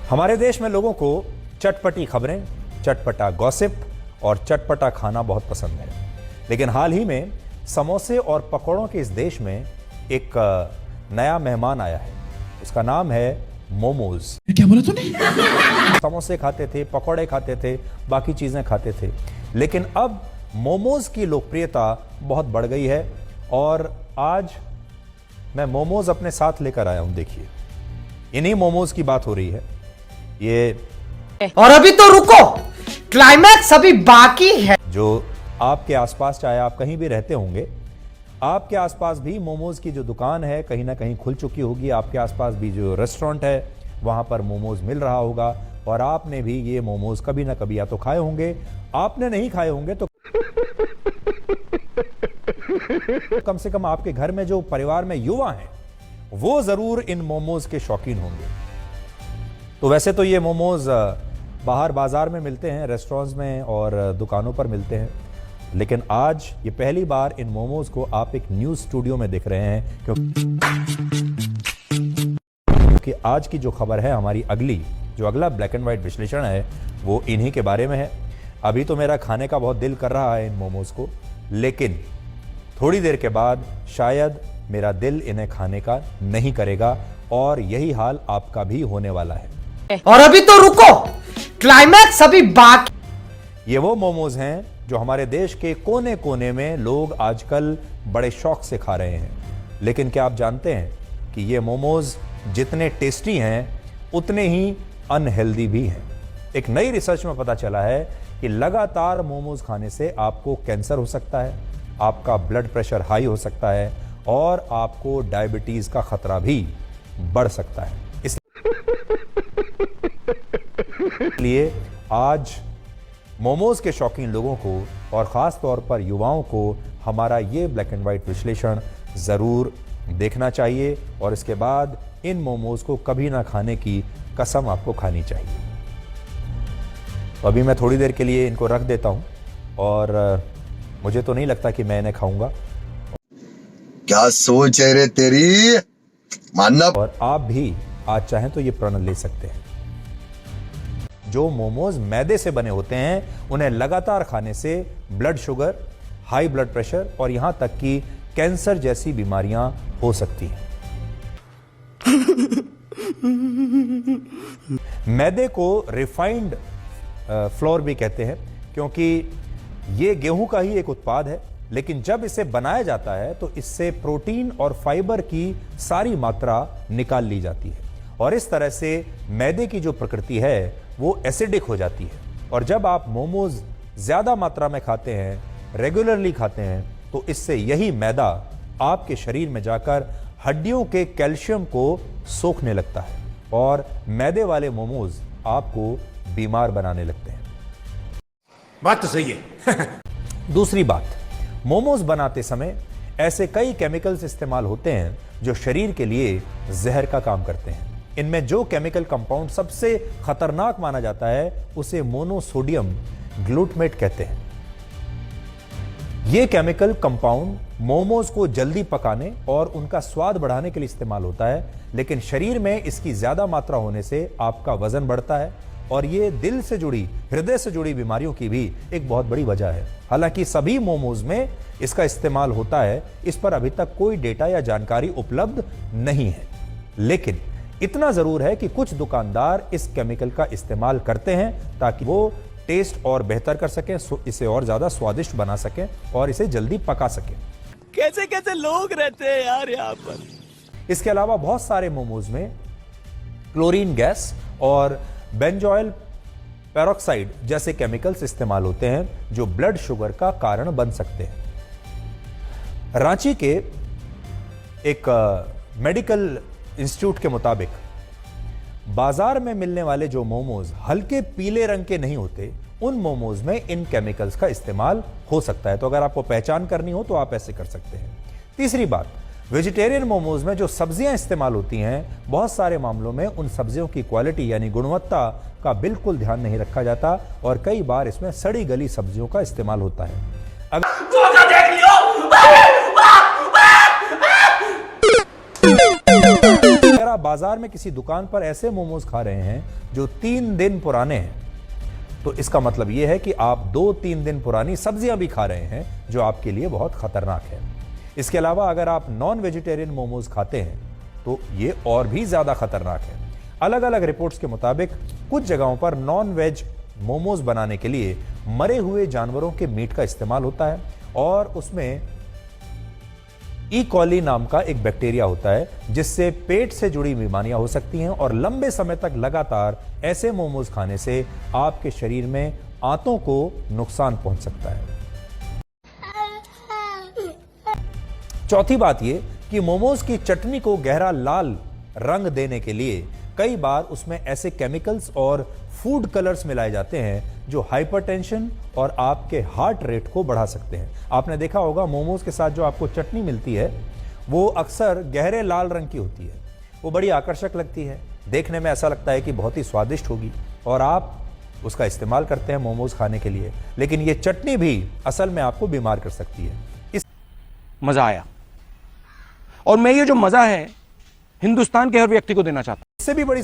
हमारे देश में लोगों को चटपटी खबरें, चटपटा गॉसिप और चटपटा खाना बहुत पसंद है। लेकिन हाल ही में समोसे और पकौड़ों के इस देश में एक नया मेहमान आया है। उसका नाम है मोमोज। क्या बोला तूने? समोसे खाते थे, पकौड़े खाते थे, बाकी चीजें खाते थे, लेकिन अब मोमोज की लोकप्रियता बहुत बढ़ गई है। और आज मैं मोमोज अपने साथ लेकर आया हूं। देखिए, इन्हीं मोमोज की बात हो रही है। ये और अभी तो रुको, क्लाइमैक्स अभी बाकी है। जो आपके आसपास, चाहे आप कहीं भी रहते होंगे, आपके आसपास भी मोमोज की जो दुकान है कहीं ना कहीं खुल चुकी होगी। आपके आसपास भी जो रेस्टोरेंट है वहां पर मोमोज मिल रहा होगा और आपने भी ये मोमोज कभी ना कभी या तो खाए होंगे। आपने नहीं खाए होंगे तो कम से कम आपके घर में जो परिवार में युवा हैं वो जरूर इन मोमोज के शौकीन होंगे। तो वैसे तो ये मोमोज बाहर बाजार में मिलते हैं, रेस्टोरेंट्स में और दुकानों पर मिलते हैं, लेकिन आज ये पहली बार इन मोमोज को आप एक न्यूज स्टूडियो में देख रहे हैं, क्योंकि आज की जो खबर है, हमारी अगला ब्लैक एंड व्हाइट विश्लेषण है वो इन्हीं के बारे में है। अभी तो मेरा खाने का बहुत दिल कर रहा है इन मोमोज को, लेकिन थोड़ी देर के बाद शायद मेरा दिल इन्हें खाने का नहीं करेगा और यही हाल आपका भी होने वाला है। और अभी तो रुको, क्लाइमैक्स अभी बाकी। ये वो मोमोज हैं जो हमारे देश के कोने कोने में लोग आजकल बड़े शौक से खा रहे हैं। लेकिन क्या आप जानते हैं कि ये मोमोज जितने टेस्टी हैं उतने ही अनहेल्दी भी हैं। एक नई रिसर्च में पता चला है कि लगातार मोमोज खाने से आपको कैंसर हो सकता है, आपका ब्लड प्रेशर हाई हो सकता है और आपको डायबिटीज का खतरा भी बढ़ सकता है। इसलिए आज मोमोज के शौकीन लोगों को और खास तौर पर युवाओं को हमारा ये ब्लैक एंड व्हाइट विश्लेषण जरूर देखना चाहिए और इसके बाद इन मोमोज को कभी ना खाने की कसम आपको खानी चाहिए। तो अभी मैं थोड़ी देर के लिए इनको रख देता हूं और मुझे तो नहीं लगता कि मैं इन्हें खाऊंगा। क्या सोच है रे तेरी, मानना। और आप भी आज चाहें तो ये प्रण ले सकते हैं। जो मोमोज मैदे से बने होते हैं उन्हें लगातार खाने से blood sugar, high blood pressure और यहां तक कि कैंसर जैसी बीमारियां हो सकती हैं। मैदे को रिफाइंड फ्लोर भी कहते हैं क्योंकि ये गेहूं का ही एक उत्पाद है, लेकिन जब इसे बनाया जाता है तो इससे प्रोटीन और फाइबर की सारी मात्रा निकाल ली जाती है और इस तरह से मैदे की जो प्रकृति है वो एसिडिक हो जाती है। और जब आप मोमोज ज्यादा मात्रा में खाते हैं, रेगुलरली खाते हैं, तो इससे यही मैदा आपके शरीर में जाकर हड्डियों के कैल्शियम को सोखने लगता है और मैदे वाले मोमोज आपको बीमार बनाने लगते हैं। बात तो सही है। दूसरी बात, मोमोज बनाते समय ऐसे कई केमिकल्स इस्तेमाल होते हैं जो शरीर के लिए जहर का काम करते हैं। इनमें जो केमिकल कंपाउंड सबसे खतरनाक माना जाता है उसे मोनोसोडियम ग्लूटामेट कहते हैं। यह केमिकल कंपाउंड मोमोज को जल्दी पकाने और उनका स्वाद बढ़ाने के लिए इस्तेमाल होता है, लेकिन शरीर में इसकी ज्यादा मात्रा होने से आपका वजन बढ़ता है और यह दिल से जुड़ी, हृदय से जुड़ी बीमारियों की भी एक बहुत बड़ी वजह है। हालांकि सभी मोमोज में इसका इस्तेमाल होता है, इस पर अभी तक कोई डेटा या जानकारी उपलब्ध नहीं है, लेकिन इतना जरूर है कि कुछ दुकानदार इस केमिकल का इस्तेमाल करते हैं ताकि वो टेस्ट और बेहतर कर सकें, इसे और ज्यादा स्वादिष्ट बना सकें और इसे जल्दी पका सकें। कैसे कैसे लोग रहते हैं यार यहाँ पर। इसके अलावा बहुत सारे मोमोज में क्लोरीन गैस और बेंजोइल पेरोक्साइड जैसे केमिकल्स इस्तेमाल होते हैं जो ब्लड शुगर का कारण बन सकते हैं। रांची के एक मेडिकल इंस्टीट्यूट के मुताबिक बाजार में मिलने वाले जो मोमोज हल्के पीले रंग के नहीं होते, उन मोमोज में इन केमिकल्स का इस्तेमाल हो सकता है। तो अगर आपको पहचान करनी हो तो आप ऐसे कर सकते हैं। तीसरी बात, वेजिटेरियन मोमोज में जो सब्जियां इस्तेमाल होती हैं, बहुत सारे मामलों में उन सब्जियों की क्वालिटी यानी गुणवत्ता का बिल्कुल ध्यान नहीं रखा जाता और कई बार इसमें सड़ी गली सब्जियों का इस्तेमाल होता है। अगर आप बाजार में किसी दुकान पर ऐसे मोमोज खा रहे हैं जो 3 दिन पुराने हैं, तो इसका मतलब यह है कि आप 2-3 दिन पुरानी सब्जियां भी खा रहे हैं, जो आपके लिए बहुत खतरनाक है। इसके अलावा अगर आप नॉन वेजिटेरियन मोमोज खाते हैं तो यह और भी ज्यादा खतरनाक है। अलग अलग रिपोर्ट्स के मुताबिक कुछ जगहों पर नॉन वेज मोमोज बनाने के लिए मरे हुए जानवरों के मीट का इस्तेमाल होता है और उसमें ई कॉली नाम का एक बैक्टीरिया होता है, जिससे पेट से जुड़ी बीमारियां हो सकती हैं और लंबे समय तक लगातार ऐसे मोमोज खाने से आपके शरीर में आंतों को नुकसान पहुंच सकता है। चौथी बात यह कि मोमोज की चटनी को गहरा लाल रंग देने के लिए कई बार उसमें ऐसे केमिकल्स और फूड कलर्स मिलाए जाते हैं जो हाइपरटेंशन और आपके हार्ट रेट को बढ़ा सकते हैं। आपने देखा होगा मोमोज के साथ जो आपको चटनी मिलती है वो अक्सर गहरे लाल रंग की होती है। वो बड़ी आकर्षक लगती है, देखने में ऐसा लगता है कि बहुत ही स्वादिष्ट होगी और आप उसका इस्तेमाल करते हैं मोमोज खाने के लिए, लेकिन ये चटनी भी असल में आपको बीमार कर सकती है। मजा आया और मैं ये जो मजा है हिंदुस्तान के हर व्यक्ति को देना चाहता हूं। इससे भी बड़ी